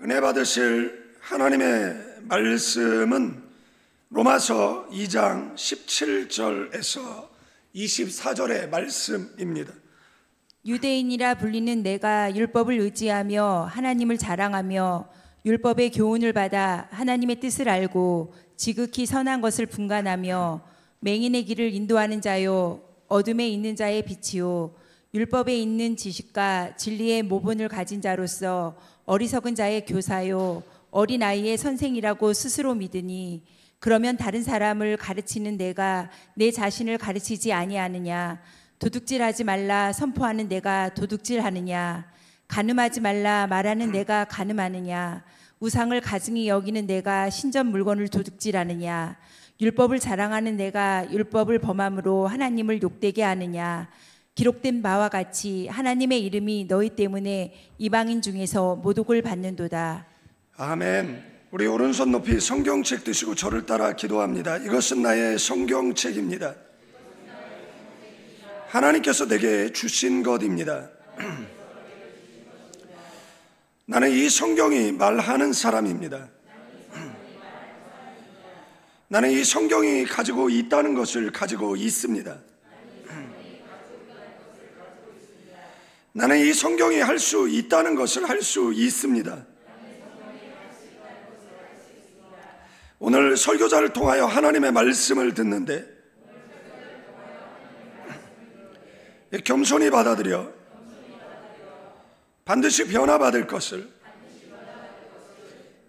은혜 받으실 하나님의 말씀은 로마서 2장 17절에서 24절의 말씀입니다. 유대인이라 불리는 내가 율법을 의지하며 하나님을 자랑하며 율법의 교훈을 받아 하나님의 뜻을 알고 지극히 선한 것을 분간하며 맹인의 길을 인도하는 자요 어둠에 있는 자의 빛이요 율법에 있는 지식과 진리의 모본을 가진 자로서 어리석은 자의 교사요 어린아이의 선생이라고 스스로 믿으니 그러면 다른 사람을 가르치는 내가 내 자신을 가르치지 아니하느냐? 도둑질하지 말라 선포하는 내가 도둑질하느냐? 간음하지 말라 말하는 내가 간음하느냐? 우상을 가증히 여기는 내가 신전 물건을 도둑질하느냐? 율법을 자랑하는 내가 율법을 범함으로 하나님을 욕되게 하느냐? 기록된 바와 같이 하나님의 이름이 너희 때문에 이방인 중에서 모독을 받는도다. 아멘. 우리 오른손 높이 성경책 드시고 저를 따라 기도합니다. 이것은 나의 성경책입니다. 하나님께서 내게 주신 것입니다. 나는 이 성경이 말하는 사람입니다. 나는 이 성경이 가지고 있다는 것을 가지고 있습니다. 나는 이 성경이 할 수 있다는 것을 할 수 있습니다. 오늘 설교자를 통하여 하나님의 말씀을 듣는데 겸손히 받아들여 반드시 변화받을 것을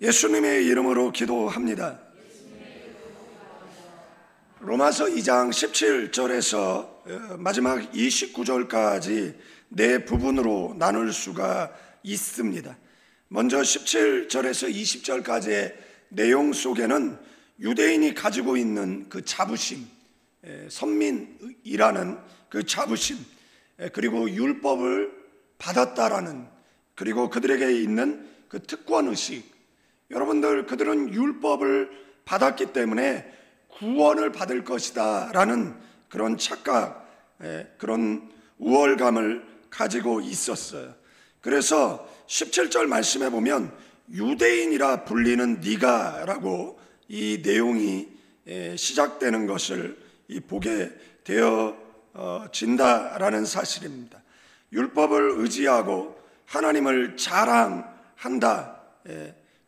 예수님의 이름으로 기도합니다. 로마서 2장 17절에서 마지막 29절까지 네 부분으로 나눌 수가 있습니다. 먼저 17절에서 20절까지의 내용 속에는 유대인이 가지고 있는 그 자부심, 선민이라는 그 자부심, 그리고 율법을 받았다라는, 그리고 그들에게 있는 그 특권의식. 여러분들, 그들은 율법을 받았기 때문에 구원을 받을 것이다 라는 그런 착각, 그런 우월감을 가지고 있었어요. 그래서 17절 말씀에 보면 유대인이라 불리는 네가 라고 이 내용이 시작되는 것을 보게 되어진다라는 사실입니다. 율법을 의지하고 하나님을 자랑한다,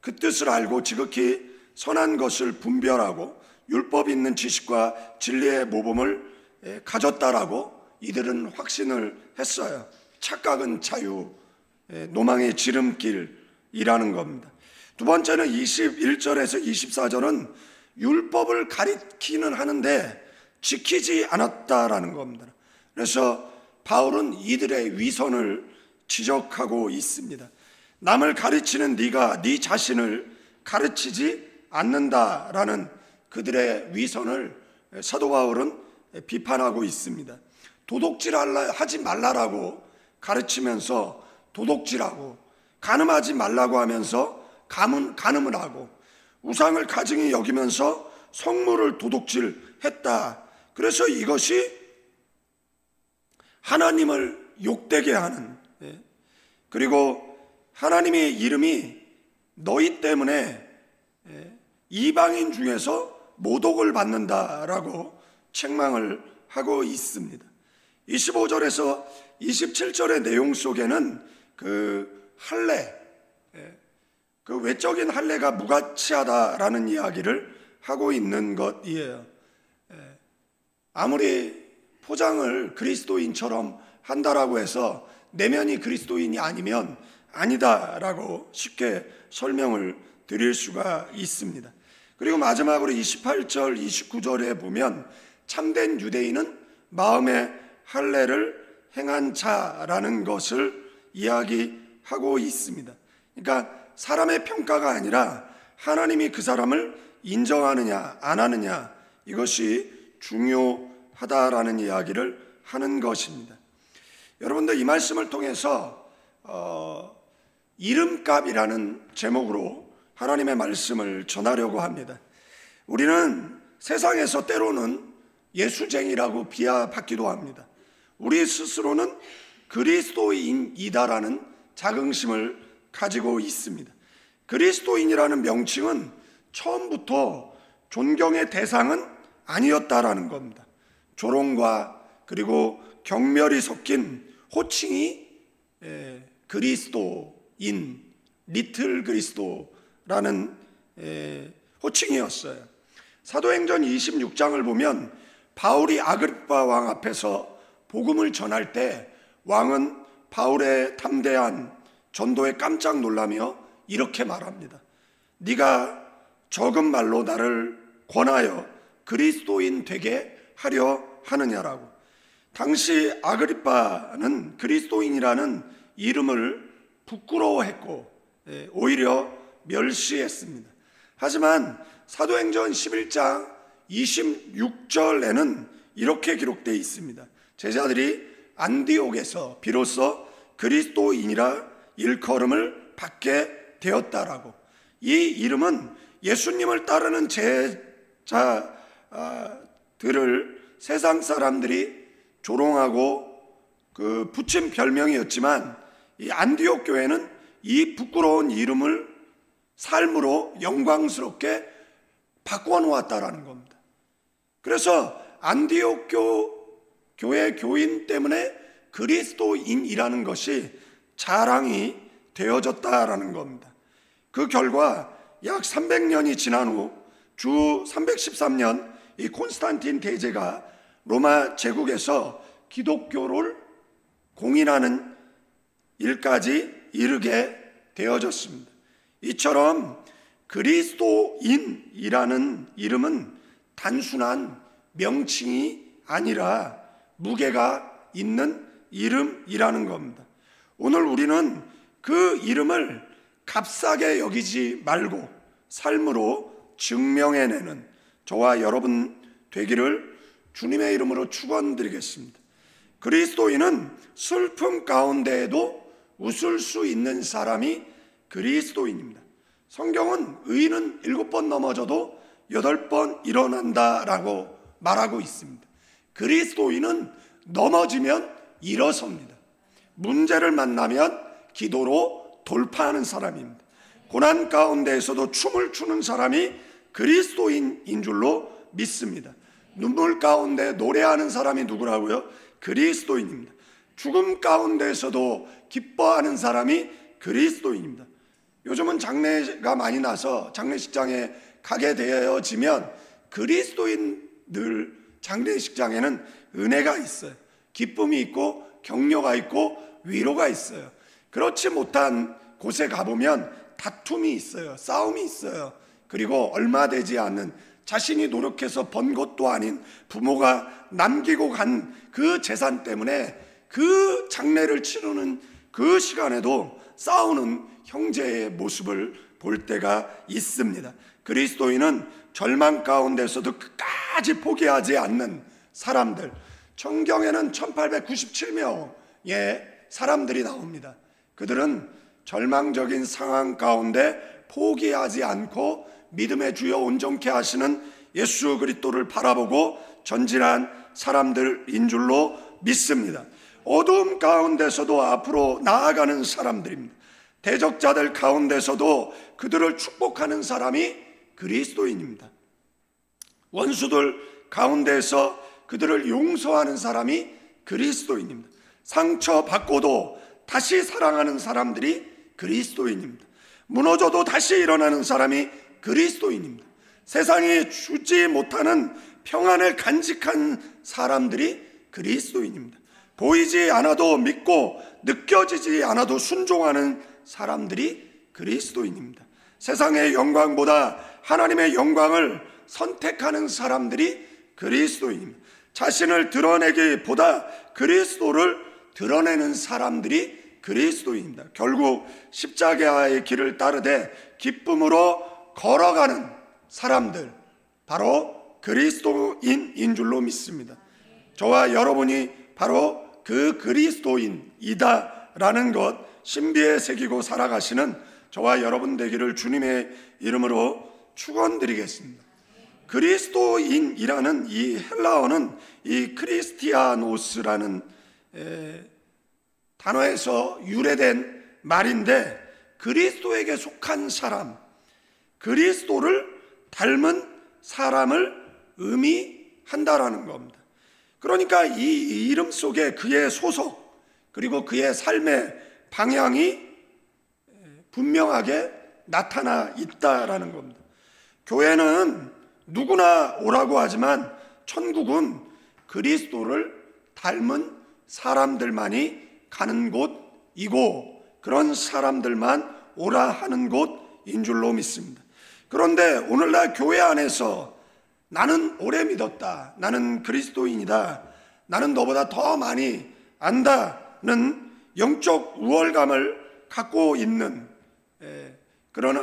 그 뜻을 알고 지극히 선한 것을 분별하고 율법 있는 지식과 진리의 모범을 가졌다라고 이들은 확신을 했어요. 착각은 자유, 노망의 지름길이라는 겁니다. 두 번째는 21절에서 24절은 율법을 가리키는 하는데 지키지 않았다라는 겁니다. 그래서 바울은 이들의 위선을 지적하고 있습니다. 남을 가르치는 네가 네 자신을 가르치지 않는다라는 그들의 위선을 사도 바울은 비판하고 있습니다. 도둑질하지 말라라고 가르치면서 도둑질하고, 간음하지 말라고 하면서 간음을 하고, 우상을 가증히 여기면서 성물을 도둑질했다. 그래서 이것이 하나님을 욕되게 하는, 그리고 하나님의 이름이 너희 때문에 이방인 중에서 모독을 받는다라고 책망을 하고 있습니다. 25절에서 27절의 내용 속에는 그 할례, 그 외적인 할례가 무가치하다라는 이야기를 하고 있는 것이에요. 아무리 포장을 그리스도인처럼 한다라고 해서 내면이 그리스도인이 아니면 아니다라고 쉽게 설명을 드릴 수가 있습니다. 그리고 마지막으로 28절, 29절에 보면 참된 유대인은 마음의 할례를 행한 자라는 것을 이야기하고 있습니다. 그러니까 사람의 평가가 아니라 하나님이 그 사람을 인정하느냐 안 하느냐, 이것이 중요하다라는 이야기를 하는 것입니다. 여러분들, 이 말씀을 통해서 이름값이라는 제목으로 하나님의 말씀을 전하려고 합니다. 우리는 세상에서 때로는 예수쟁이라고 비하받기도 합니다. 우리 스스로는 그리스도인이다라는 자긍심을 가지고 있습니다. 그리스도인이라는 명칭은 처음부터 존경의 대상은 아니었다라는 겁니다. 조롱과 그리고 경멸이 섞인 호칭이 그리스도인, 리틀 그리스도라는 호칭이었어요. 사도행전 26장을 보면 바울이 아그리빠 왕 앞에서 복음을 전할 때 왕은 바울의 담대한 전도에 깜짝 놀라며 이렇게 말합니다. 네가 적은 말로 나를 권하여 그리스도인 되게 하려 하느냐라고. 당시 아그리빠는 그리스도인이라는 이름을 부끄러워했고 오히려 멸시했습니다. 하지만 사도행전 11장 26절에는 이렇게 기록되어 있습니다. 제자들이 안디옥에서 비로소 그리스도인이라 일컬음을 받게 되었다라고. 이 이름은 예수님을 따르는 제자들을 세상 사람들이 조롱하고 그 붙인 별명이었지만, 이 안디옥 교회는 이 부끄러운 이름을 삶으로 영광스럽게 바꿔놓았다라는 겁니다. 그래서 안디옥 교회 교인 때문에 그리스도인이라는 것이 자랑이 되어졌다라는 겁니다. 그 결과 약 300년이 지난 후 주 313년 이 콘스탄틴 대제가 로마 제국에서 기독교를 공인하는 일까지 이르게 되어졌습니다. 이처럼 그리스도인이라는 이름은 단순한 명칭이 아니라 무게가 있는 이름이라는 겁니다. 오늘 우리는 그 이름을 값싸게 여기지 말고 삶으로 증명해내는 저와 여러분 되기를 주님의 이름으로 축원드리겠습니다. 그리스도인은 슬픔 가운데에도 웃을 수 있는 사람이 그리스도인입니다. 성경은 의인은 7번 넘어져도 8번 일어난다라고 말하고 있습니다. 그리스도인은 넘어지면 일어섭니다. 문제를 만나면 기도로 돌파하는 사람입니다. 고난 가운데에서도 춤을 추는 사람이 그리스도인인 줄로 믿습니다. 눈물 가운데 노래하는 사람이 누구라고요? 그리스도인입니다. 죽음 가운데에서도 기뻐하는 사람이 그리스도인입니다. 요즘은 장례가 많이 나서 장례식장에 가게 되어지면 그리스도인들 장례식장에는 은혜가 있어요. 기쁨이 있고 격려가 있고 위로가 있어요. 그렇지 못한 곳에 가보면 다툼이 있어요. 싸움이 있어요. 그리고 얼마 되지 않는 자신이 노력해서 번 것도 아닌 부모가 남기고 간 그 재산 때문에 그 장례를 치르는 그 시간에도 싸우는 형제의 모습을 볼 때가 있습니다. 그리스도인은 절망 가운데서도 끝까지 포기하지 않는 사람들. 성경에는 1897명의 사람들이 나옵니다. 그들은 절망적인 상황 가운데 포기하지 않고 믿음의 주여 온전케 하시는 예수 그리스도를 바라보고 전진한 사람들인 줄로 믿습니다. 어두움 가운데서도 앞으로 나아가는 사람들입니다. 대적자들 가운데서도 그들을 축복하는 사람이 그리스도인입니다. 원수들 가운데서 그들을 용서하는 사람이 그리스도인입니다. 상처받고도 다시 사랑하는 사람들이 그리스도인입니다. 무너져도 다시 일어나는 사람이 그리스도인입니다. 세상이 주지 못하는 평안을 간직한 사람들이 그리스도인입니다. 보이지 않아도 믿고 느껴지지 않아도 순종하는 사람들이 그리스도인입니다. 세상의 영광보다 하나님의 영광을 선택하는 사람들이 그리스도인입니다. 자신을 드러내기보다 그리스도를 드러내는 사람들이 그리스도인입니다. 결국 십자가의 길을 따르되 기쁨으로 걸어가는 사람들, 바로 그리스도인인 줄로 믿습니다. 저와 여러분이 바로 그 그리스도인이다라는 것 신비에 새기고 살아가시는 저와 여러분 되기를 주님의 이름으로 축원드리겠습니다. 그리스도인이라는 이 헬라어는 이 크리스티아노스라는 단어에서 유래된 말인데, 그리스도에게 속한 사람, 그리스도를 닮은 사람을 의미한다라는 겁니다. 그러니까 이 이름 속에 그의 소속 그리고 그의 삶의 방향이 분명하게 나타나 있다라는 겁니다. 교회는 누구나 오라고 하지만 천국은 그리스도를 닮은 사람들만이 가는 곳이고 그런 사람들만 오라 하는 곳인 줄로 믿습니다. 그런데 오늘날 교회 안에서 나는 오래 믿었다, 나는 그리스도인이다, 나는 너보다 더 많이 안다는 영적 우월감을 갖고 있는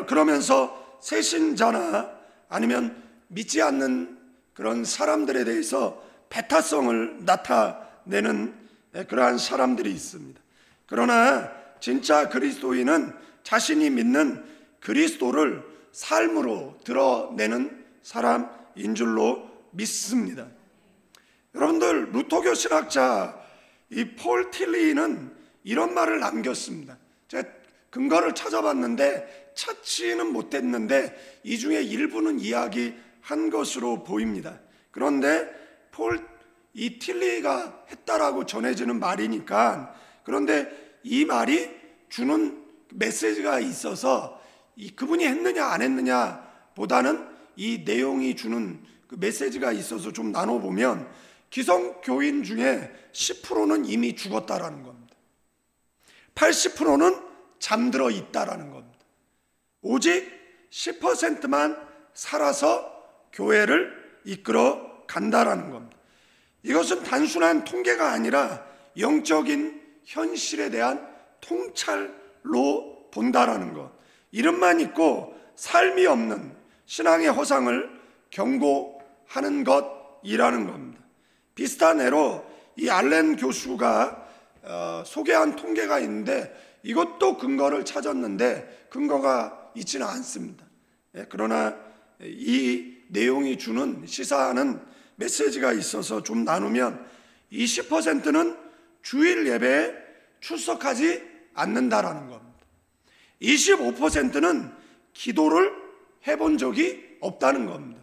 그러면서 새신자나 아니면 믿지 않는 그런 사람들에 대해서 배타성을 나타내는 그러한 사람들이 있습니다. 그러나 진짜 그리스도인은 자신이 믿는 그리스도를 삶으로 드러내는 사람인 줄로 믿습니다. 여러분들, 루터교 신학자 이 폴 틸리는 이런 말을 남겼습니다. 제가 근거를 찾아봤는데 찾지는 못했는데 이 중에 일부는 이야기한 것으로 보입니다. 그런데 이 틸리가 했다라고 전해지는 말이니까, 그런데 이 말이 주는 메시지가 있어서 그분이 했느냐 안 했느냐 보다는 이 내용이 주는 그 메시지가 있어서 좀 나눠보면, 기성교인 중에 10%는 이미 죽었다라는 겁니다. 80%는 잠들어 있다라는 겁니다. 오직 10%만 살아서 교회를 이끌어 간다라는 겁니다. 이것은 단순한 통계가 아니라 영적인 현실에 대한 통찰로 본다라는 것, 이름만 있고 삶이 없는 신앙의 허상을 경고하는 것이라는 겁니다. 비슷한 예로 이 알렌 교수가 소개한 통계가 있는데, 이것도 근거를 찾았는데 근거가 있지는 않습니다. 그러나 이 내용이 주는 시사하는 메시지가 있어서 좀 나누면, 20%는 주일 예배에 출석하지 않는다라는 겁니다. 25%는 기도를 해본 적이 없다는 겁니다.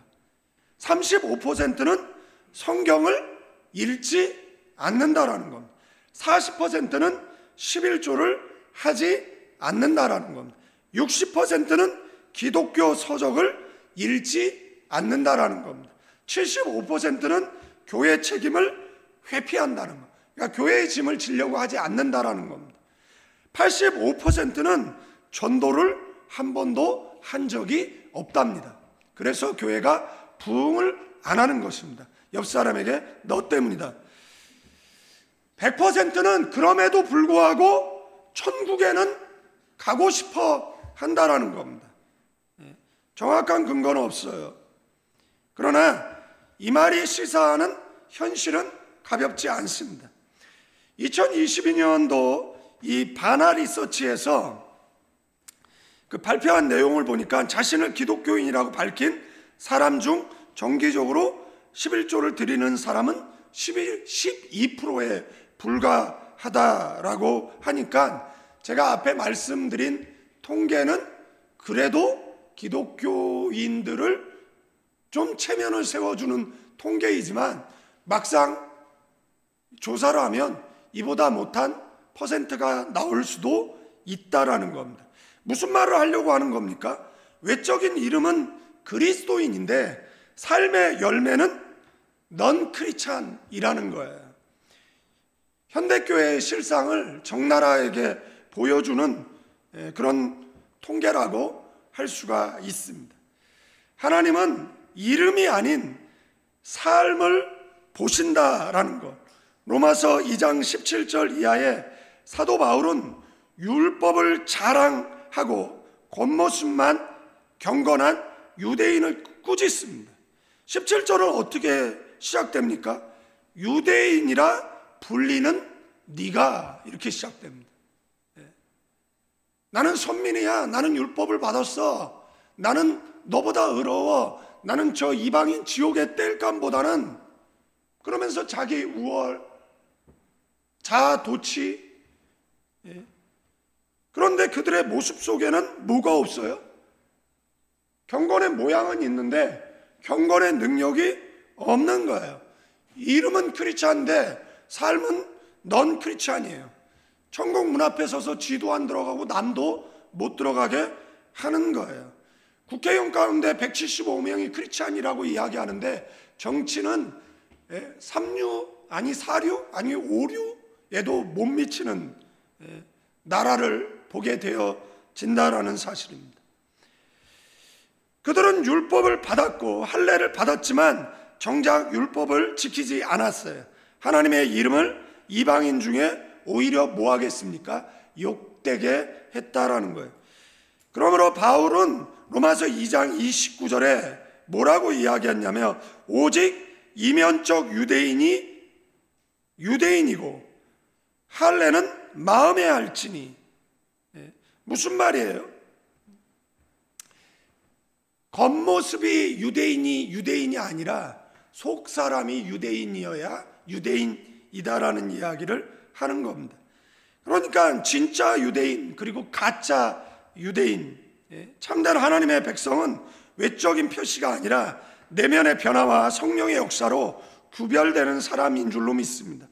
35%는 성경을 읽지 않는다라는 겁니다. 40%는 11조를 하지 않는다라는 겁니다. 60%는 기독교 서적을 읽지 않는다라는 겁니다. 75%는 교회 책임을 회피한다는 겁니다. 그러니까 교회의 짐을 지려고 하지 않는다라는 겁니다. 85%는 전도를 한 번도 한 적이 없답니다. 그래서 교회가 부흥을 안 하는 것입니다. 옆 사람에게 너 때문이다. 100%는 그럼에도 불구하고 천국에는 가고 싶어 한다라는 겁니다. 정확한 근거는 없어요. 그러나 이 말이 시사하는 현실은 가볍지 않습니다. 2022년도 이 바나 리서치에서 그 발표한 내용을 보니까, 자신을 기독교인이라고 밝힌 사람 중 정기적으로 11조를 드리는 사람은 12%에 불과하다라고 하니까, 제가 앞에 말씀드린 통계는 그래도 기독교인들을 좀 체면을 세워주는 통계이지만, 막상 조사를 하면 이보다 못한 퍼센트가 나올 수도 있다라는 겁니다. 무슨 말을 하려고 하는 겁니까? 외적인 이름은 그리스도인인데 삶의 열매는 넌 크리스찬이라는 거예요. 현대교회의 실상을 적나라하게 보여주는 그런 통계라고 할 수가 있습니다. 하나님은 이름이 아닌 삶을 보신다라는 것. 로마서 2장 17절 이하에 사도 바울은 율법을 자랑하고 겉모습만 경건한 유대인을 꾸짖습니다. 17절은 어떻게 시작됩니까? 유대인이라 불리는 네가, 이렇게 시작됩니다. 나는 선민이야, 나는 율법을 받았어, 나는 너보다 의로워, 나는 저 이방인 지옥의 땔감보다는, 그러면서 자기 우월, 자아도취, 그런데 그들의 모습 속에는 뭐가 없어요? 경건의 모양은 있는데 경건의 능력이 없는 거예요. 이름은 크리스찬인데 삶은 넌 크리스찬이에요. 천국 문 앞에 서서 쥐도 안 들어가고 남도 못 들어가게 하는 거예요. 국회의원 가운데 175명이 크리스찬이라고 이야기하는데 정치는 3류 아니 4류 아니 5류에도 못 미치는 나라를 보게 되어진다라는 사실입니다. 그들은 율법을 받았고 할례를 받았지만 정작 율법을 지키지 않았어요. 하나님의 이름을 이방인 중에 오히려 뭐 하겠습니까? 욕되게 했다라는 거예요. 그러므로 바울은 로마서 2장 29절에 뭐라고 이야기했냐면 오직 이면적 유대인이 유대인이고 할례는 마음에 할지니. 무슨 말이에요? 겉모습이 유대인이 아니라 속 사람이 유대인이어야 유대인이다라는 이야기를 하는 겁니다. 그러니까 진짜 유대인 그리고 가짜 유대인, 참된 하나님의 백성은 외적인 표시가 아니라 내면의 변화와 성령의 역사로 구별되는 사람인 줄로 믿습니다.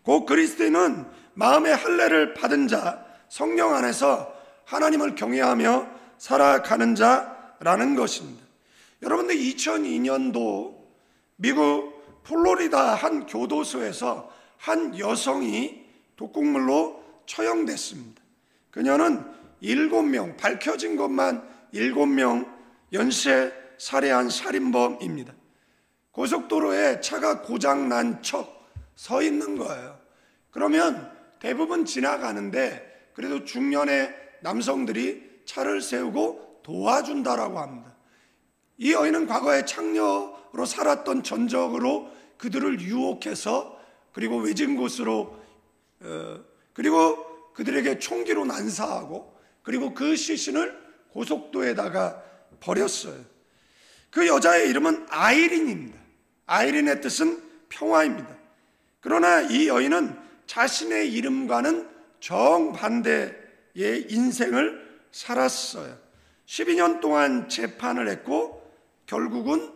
곧 그리스도인은 마음의 할례를 받은 자, 성령 안에서 하나님을 경외하며 살아가는 자라는 것입니다. 여러분들 2002년도 미국 플로리다 한 교도소에서 한 여성이 독극물로 처형됐습니다. 그녀는 7명, 밝혀진 것만 7명 연쇄 살해한 살인범입니다. 고속도로에 차가 고장난 척 서 있는 거예요. 그러면 대부분 지나가는데 그래도 중년의 남성들이 차를 세우고 도와준다라고 합니다. 이 여인은 과거에 창녀로 살았던 전적으로 그들을 유혹해서 그리고 외진 곳으로 그리고 그들에게 총기로 난사하고 그리고 그 시신을 고속도에다가 버렸어요. 그 여자의 이름은 아이린입니다. 아이린의 뜻은 평화입니다. 그러나 이 여인은 자신의 이름과는 정반대의 인생을 살았어요. 12년 동안 재판을 했고 결국은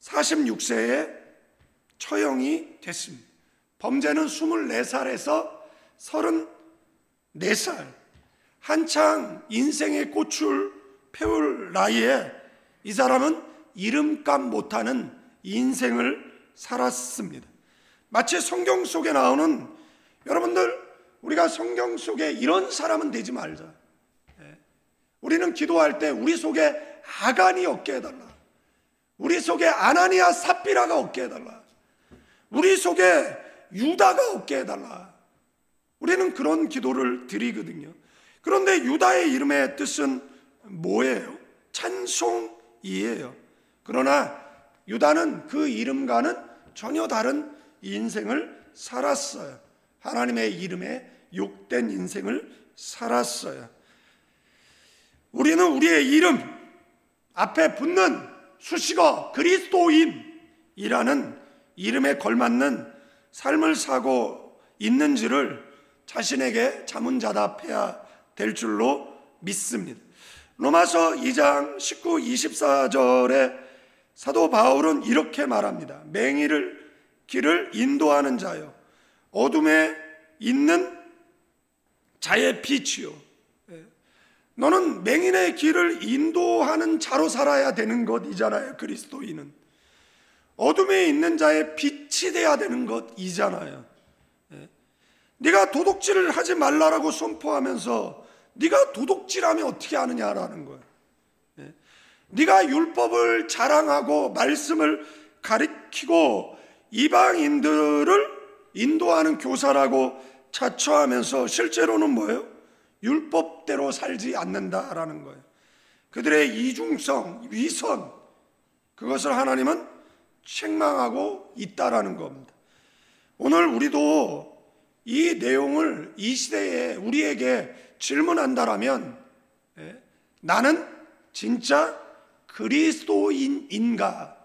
46세에 처형이 됐습니다. 범죄는 24살에서 34살, 한창 인생의 꽃을 피울 나이에 이 사람은 이름값 못하는 인생을 살았습니다. 마치 성경 속에 나오는, 여러분들 우리가 성경 속에 이런 사람은 되지 말자. 우리는 기도할 때 우리 속에 아간이 없게 해달라. 우리 속에 아나니아 삽비라가 없게 해달라. 우리 속에 유다가 없게 해달라. 우리는 그런 기도를 드리거든요. 그런데 유다의 이름의 뜻은 뭐예요? 찬송이에요. 그러나 유다는 그 이름과는 전혀 다른 인생을 살았어요. 하나님의 이름에 욕된 인생을 살았어요. 우리는 우리의 이름 앞에 붙는 수식어 그리스도인이라는 이름에 걸맞는 삶을 사고 있는지를 자신에게 자문자답해야 될 줄로 믿습니다. 로마서 2장 19, 24절에 사도 바울은 이렇게 말합니다. 맹인을 길을 인도하는 자요, 어둠에 있는 자의 빛이요. 너는 맹인의 길을 인도하는 자로 살아야 되는 것이잖아요. 그리스도인은 어둠에 있는 자의 빛이 돼야 되는 것이잖아요. 네가 도둑질을 하지 말라라고 선포하면서 네가 도둑질하면 어떻게 하느냐라는 거예요. 네가 율법을 자랑하고 말씀을 가리키고 이방인들을 인도하는 교사라고 자처하면서 실제로는 뭐예요? 율법대로 살지 않는다라는 거예요. 그들의 이중성, 위선, 그것을 하나님은 책망하고 있다라는 겁니다. 오늘 우리도 이 내용을 이 시대에 우리에게 질문한다라면 나는 진짜 그리스도인인가?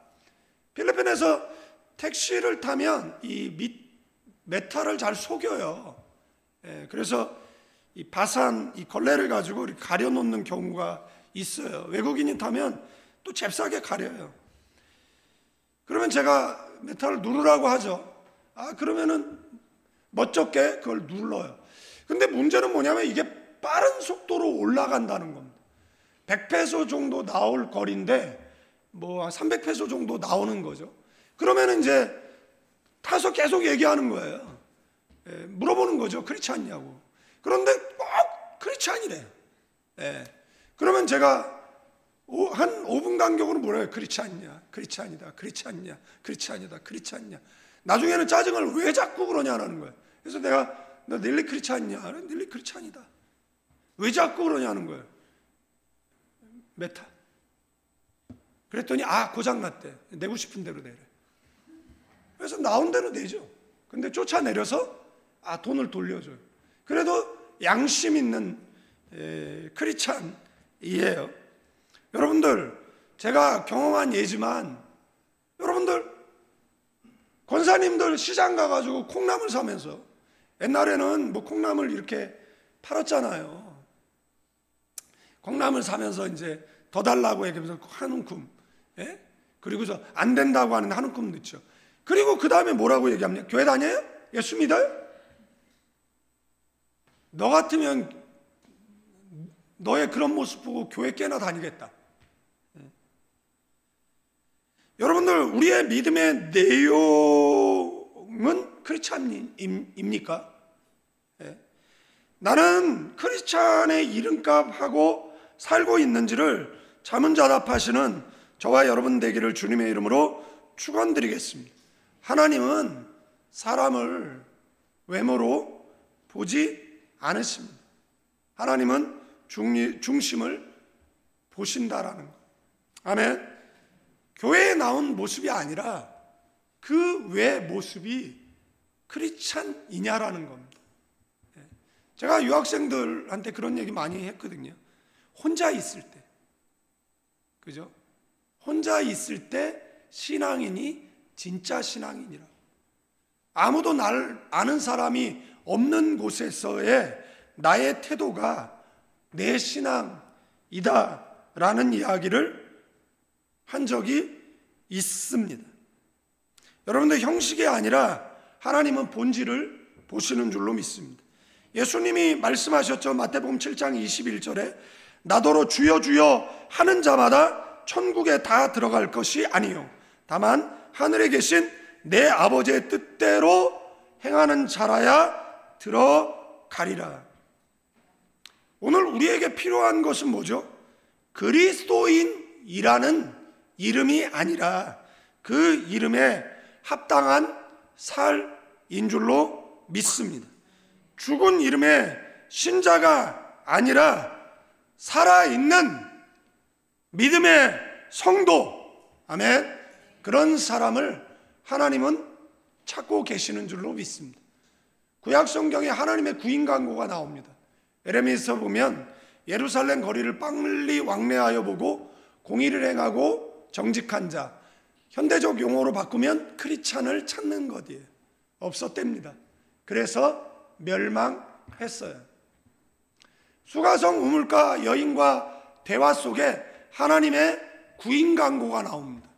필리핀에서 택시를 타면 이 메탈을 잘 속여요. 그래서 이 바산, 이 걸레를 가지고 이렇게 가려놓는 경우가 있어요. 외국인이 타면 또 잽싸게 가려요. 그러면 제가 메탈을 누르라고 하죠. 그러면은 멋쩍게 그걸 눌러요. 근데 문제는 뭐냐면 이게 빠른 속도로 올라간다는 겁니다. 100페소 정도 나올 거리인데 뭐 300페소 정도 나오는 거죠. 그러면 이제 타서 계속 얘기하는 거예요. 물어보는 거죠. 그렇지 않냐고. 그런데 꼭 그렇지 아니래요. 그러면 제가 한 5분 간격으로 뭐래요? 그렇지 않냐, 그렇지 아니다, 그렇지 않냐, 그렇지 아니다, 그렇지 않냐. 나중에는 짜증을 왜 자꾸 그러냐는 거예요. 그래서 너 닐리 그렇지 않냐? 닐리 그렇지 아니다. 왜 자꾸 그러냐는 거예요. 메타. 그랬더니 고장났대. 내고 싶은 대로 내래. 그래서 나온 대로 내죠. 근데 쫓아내려서 돈을 돌려줘요. 그래도 양심 있는 크리스찬이에요. 여러분들, 제가 경험한 예지만 여러분들 권사님들 시장 가가지고 콩나물 사면서, 옛날에는 뭐 콩나물 이렇게 팔았잖아요. 콩나물 사면서 이제 더 달라고 얘기하면서 한 움큼, 그리고서 안 된다고 하는데 한 움큼 넣죠. 그리고 그 다음에 뭐라고 얘기합니까? 교회 다녀요? 예수 믿어요? 너 같으면 너의 그런 모습 보고 교회 꽤나 다니겠다. 여러분들, 우리의 믿음의 내용은 크리스찬입니까? 나는 크리스찬의 이름값하고 살고 있는지를 자문자답하시는 저와 여러분 되기를 주님의 이름으로 축원드리겠습니다. 하나님은 사람을 외모로 보지 않으십니다. 하나님은 중심을 보신다라는 것. 아멘. 교회에 나온 모습이 아니라 그 외 모습이 크리스찬이냐라는 겁니다. 제가 유학생들한테 그런 얘기 많이 했거든요. 혼자 있을 때, 그죠? 혼자 있을 때 신앙인이 진짜 신앙인이라. 아무도 날 아는 사람이 없는 곳에서의 나의 태도가 내 신앙이다라는 이야기를 한 적이 있습니다. 여러분들, 형식이 아니라 하나님은 본질을 보시는 줄로 믿습니다. 예수님이 말씀하셨죠. 마태복음 7장 21절에 나더러 주여 주여 하는 자마다 천국에 다 들어갈 것이 아니요 다만 하늘에 계신 내 아버지의 뜻대로 행하는 자라야 들어가리라. 오늘 우리에게 필요한 것은 뭐죠? 그리스도인이라는 이름이 아니라 그 이름에 합당한 살인 줄로 믿습니다. 죽은 이름의 신자가 아니라 살아있는 믿음의 성도, 아멘, 그런 사람을 하나님은 찾고 계시는 줄로 믿습니다. 구약 성경에 하나님의 구인 광고가 나옵니다. 에레미야서 보면 예루살렘 거리를 빨리 왕래하여 보고 공의를 행하고 정직한 자, 현대적 용어로 바꾸면 크리스찬을 찾는 것이에요. 없었답니다. 그래서 멸망했어요. 수가성 우물가 여인과 대화 속에 하나님의 구인 광고가 나옵니다.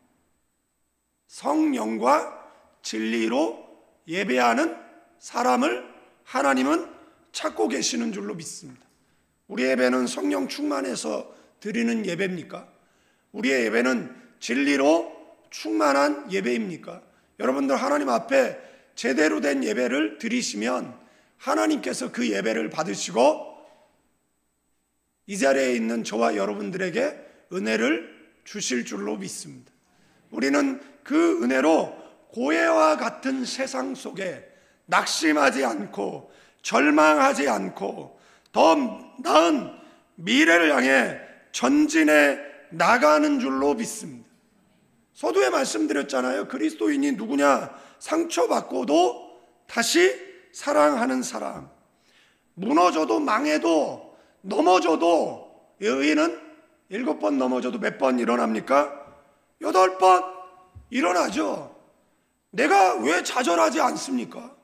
성령과 진리로 예배하는 사람을 하나님은 찾고 계시는 줄로 믿습니다. 우리의 예배는 성령 충만해서 드리는 예배입니까? 우리의 예배는 진리로 충만한 예배입니까? 여러분들, 하나님 앞에 제대로 된 예배를 드리시면 하나님께서 그 예배를 받으시고 이 자리에 있는 저와 여러분들에게 은혜를 주실 줄로 믿습니다. 우리는 그 은혜로 고해와 같은 세상 속에 낙심하지 않고 절망하지 않고 더 나은 미래를 향해 전진해 나가는 줄로 믿습니다. 서두에 말씀드렸잖아요. 그리스도인이 누구냐? 상처받고도 다시 사랑하는 사람. 무너져도 망해도 넘어져도, 의인은 7번 넘어져도 몇 번 일어납니까? 8번 일어나죠. 내가 왜 좌절하지 않습니까?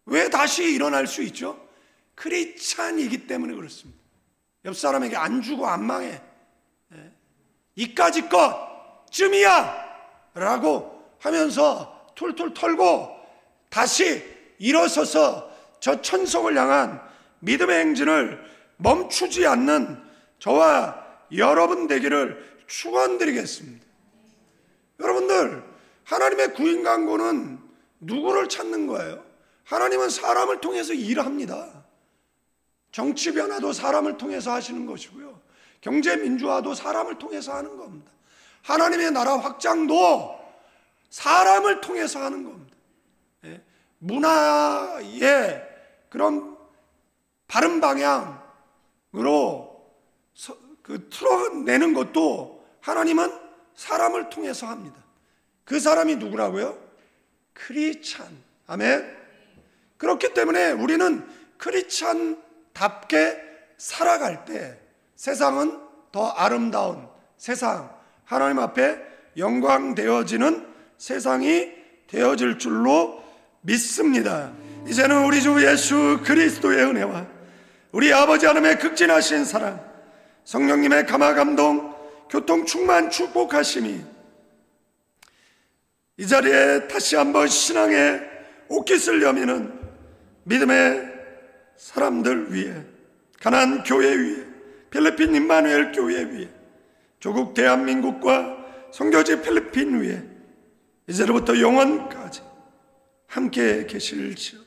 왜 다시 일어날 수 있죠? 크리스찬이기 때문에 그렇습니다. 옆 사람에게 안 주고 안 망해, 이까짓 것쯤이야 라고 하면서 툴툴 털고 다시 일어서서 저 천성을 향한 믿음의 행진을 멈추지 않는 저와 여러분 되기를 축원드리겠습니다. 여러분들, 하나님의 구인 간구는 누구를 찾는 거예요? 하나님은 사람을 통해서 일합니다. 정치 변화도 사람을 통해서 하시는 것이고요, 경제 민주화도 사람을 통해서 하는 겁니다. 하나님의 나라 확장도 사람을 통해서 하는 겁니다. 문화의 그런 바른 방향으로 틀어내는 것도 하나님은 사람을 통해서 합니다. 그 사람이 누구라고요? 크리스찬. 아멘. 그렇기 때문에 우리는 크리스찬답게 살아갈 때 세상은 더 아름다운 세상, 하나님 앞에 영광되어지는 세상이 되어질 줄로 믿습니다. 이제는 우리 주 예수 그리스도의 은혜와 우리 아버지 하나님의 극진하신 사랑, 성령님의 감화감동, 교통 충만 축복하심이 이 자리에 다시 한번 신앙의 옷깃을 여미는 믿음의 사람들 위에, 가나안 교회 위에, 필리핀 임마누엘 교회 위에, 조국 대한민국과 선교지 필리핀 위에 이제로부터 영원까지 함께 계실지어다.